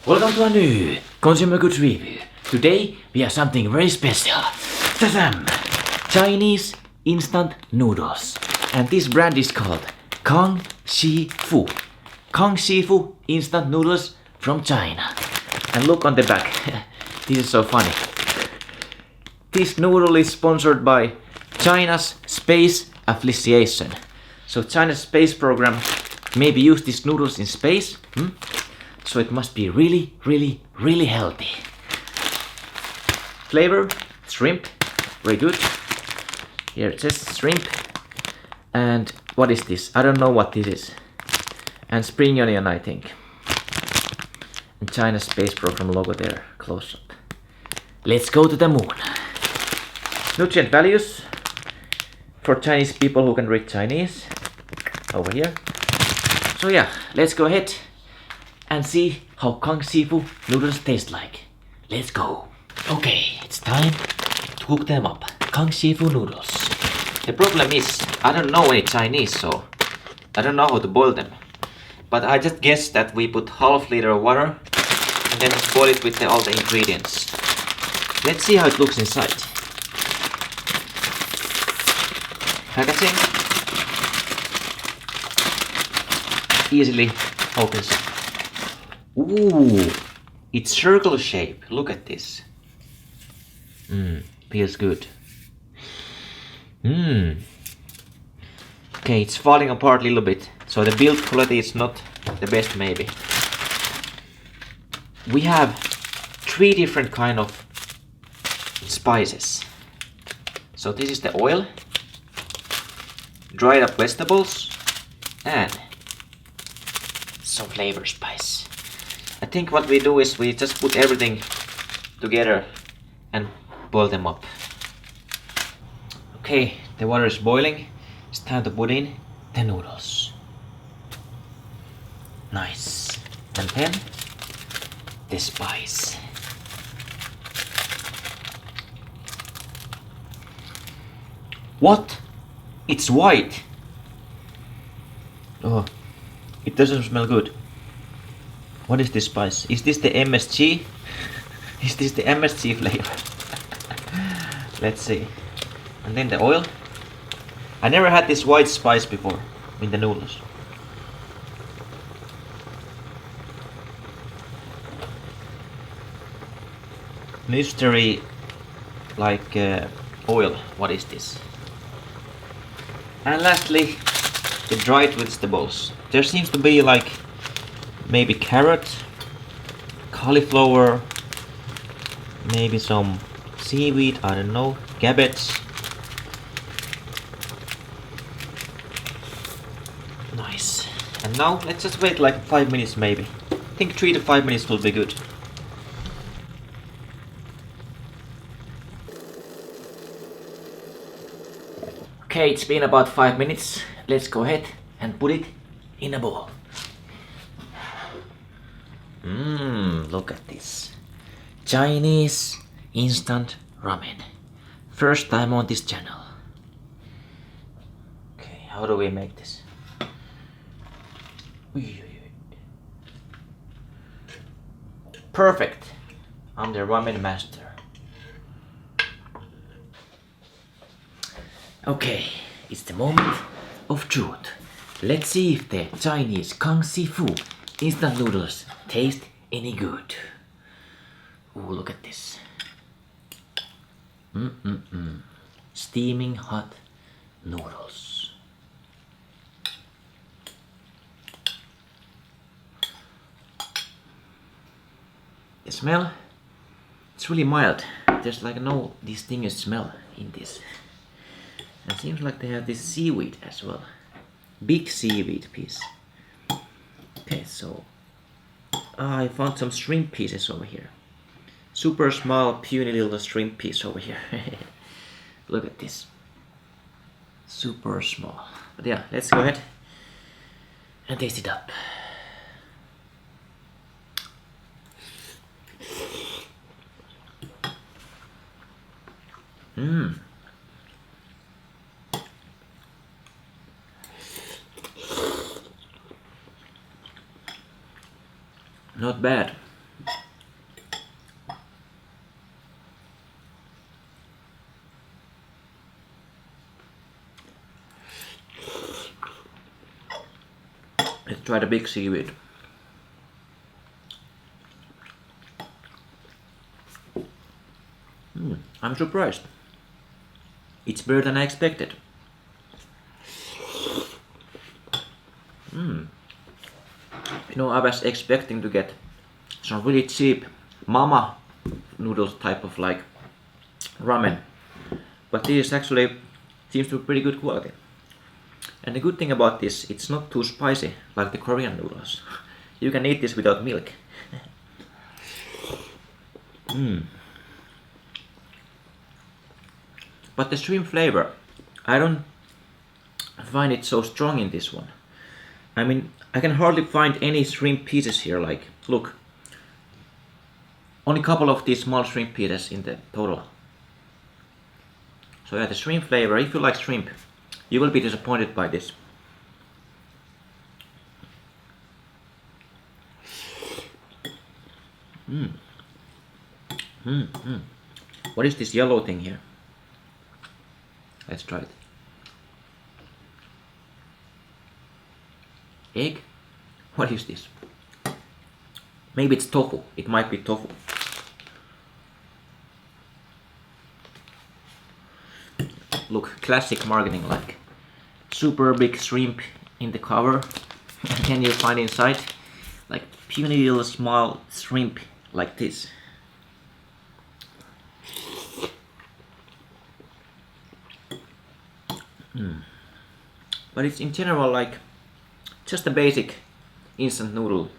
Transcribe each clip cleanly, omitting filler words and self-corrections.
Welcome to a new consumer goods review. Today we have something very special. Ta-dam! Chinese instant noodles. And this brand is called Kang Shi Fu. Kang Shi Fu instant noodles from China. And look on the back. This is so funny. This noodle is sponsored by China's Space Affiliation. So China's space program maybe used these noodles in space. So it must be really, really, really healthy. Flavor, shrimp, very good. Here it says shrimp. And what is this? I don't know what this is. And spring onion, I think. And China's space program logo there, close up. Let's go to the moon. Nutrient values for Chinese people who can read Chinese. Over here. So yeah, let's go ahead and see how Kāng-shīfu noodles taste like. Let's go. Okay, it's time to cook them up. Kāng-shīfu noodles. The problem is, I don't know any Chinese, so I don't know how to boil them. But I just guess that we put half liter of water and then boil it with all the ingredients. Let's see how it looks inside. Packaging easily opens. Ooh, it's circle shape. Look at this. Feels good. Okay, it's falling apart a little bit, so the build quality is not the best maybe. We have 3 different kind of spices. So this is the oil, dried up vegetables, and some flavor spice. I think what we do is we just put everything together and boil them up. Okay, the water is boiling. It's time to put in the noodles. Nice. And then the spice. What? It's white. Oh, it doesn't smell good. What is this spice? Is this the MSG? Is this the MSG flavor? Let's see. And then the oil. I never had this white spice before in the noodles. Mystery like oil. What is this? And lastly, the dried vegetables. There seems to be like maybe carrot, cauliflower, maybe some seaweed, I don't know, cabbage. Nice. And now let's just wait like 5 minutes maybe. I think 3 to 5 minutes will be good. Okay, it's been about 5 minutes. Let's go ahead and put it in a bowl. Look at this. Chinese instant ramen. First time on this channel. Okay, how do we make this? Perfect. I'm the ramen master. Okay, it's the moment of truth. Let's see if the Chinese Kāng-shīfu instant noodles taste any good. Ooh, look at this. Steaming hot noodles. The smell, it's really mild. There's like no distinguished smell in this. It seems like they have this seaweed as well. Big seaweed piece. Okay, so I found some shrimp pieces over here. Super small, puny little shrimp piece over here. Look at this. Super small. But yeah, let's go ahead and taste it up. Not bad. try the big seaweed. I'm surprised. It's better than I expected. You know, I was expecting to get some really cheap mama noodles type of like ramen, but this actually seems to be pretty good quality. And the good thing about this, it's not too spicy like the Korean noodles. You can eat this without milk. But the shrimp flavor, I don't find it so strong in this one. I mean, I can hardly find any shrimp pieces here, like, look. Only a couple of these small shrimp pieces in the total. So yeah, the shrimp flavor, if you like shrimp, you will be disappointed by this. What is this yellow thing here? Let's try it. Egg? What is this? Maybe it's tofu. It might be tofu. Look, classic marketing, like super big shrimp in the cover, and then you find inside like puny little small shrimp like this. But it's in general like just a basic instant noodle.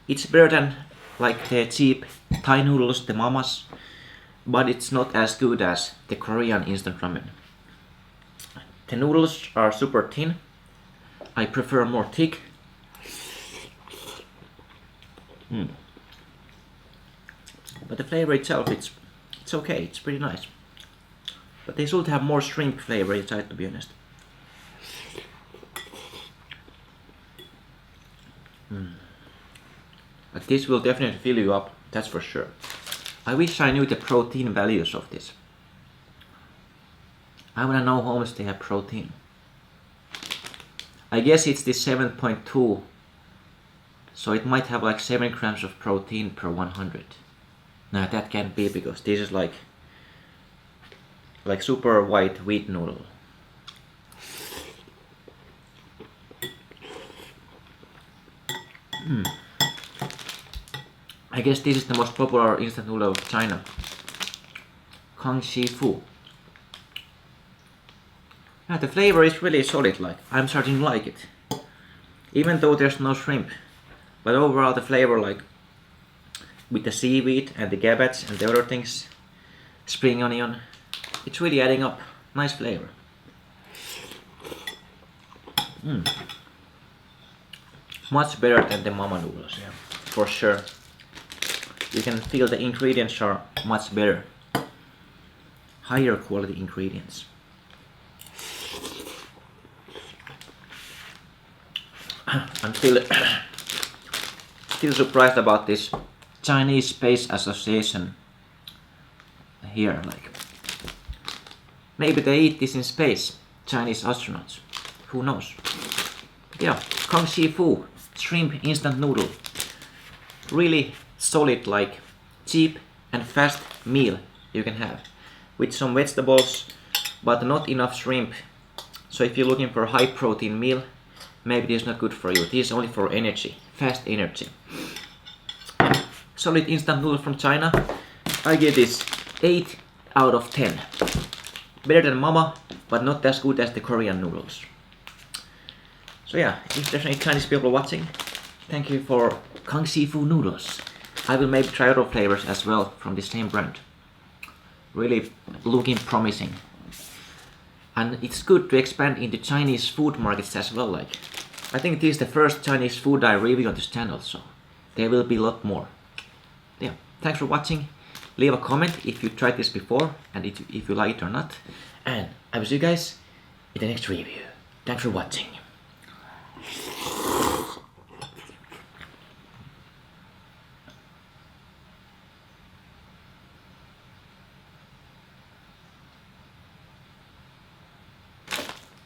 It's better than like the cheap Thai noodles, the mamas, but it's not as good as the Korean instant ramen. The noodles are super thin. I prefer more thick. But the flavor itself, it's okay, it's pretty nice. But they should have more shrimp flavor inside, to be honest. But this will definitely fill you up, that's for sure. I wish I knew the protein values of this. I wanna know how much they have protein. I guess it's this 7.2, so it might have like 7 grams of protein per 100. No, that can't be, because this is like super white wheat noodle. I guess this is the most popular instant noodle of China. Kang Shi Fu. Yeah, the flavor is really solid, like I'm starting to like it. Even though there's no shrimp. But overall the flavor, like with the seaweed and the cabbage and the other things, spring onion, it's really adding up. Nice flavor. Much better than the mama noodles, yeah, for sure. You can feel the ingredients are much better. Higher quality ingredients. I'm still surprised about this Chinese Space Association here, like maybe they eat this in space, Chinese astronauts, who knows. Yeah, Kang Shi Fu shrimp instant noodle, really solid, like cheap and fast meal you can have with some vegetables but not enough shrimp. So if you're looking for a high protein meal, maybe this is not good for you. This is only for energy, fast energy. Solid instant noodle from China. I give this 8 out of 10. Better than mama, but not as good as the Korean noodles. So yeah, if there's any Chinese people watching, thank you for Kāng-shīfu noodles. I will maybe try other flavors as well from the same brand. Really looking promising. And it's good to expand into Chinese food markets as well. Like, I think this is the first Chinese food I review on this channel, so there will be a lot more. Yeah, thanks for watching. Leave a comment if you tried this before and if you like it or not. And I will see you guys in the next review. Thanks for watching.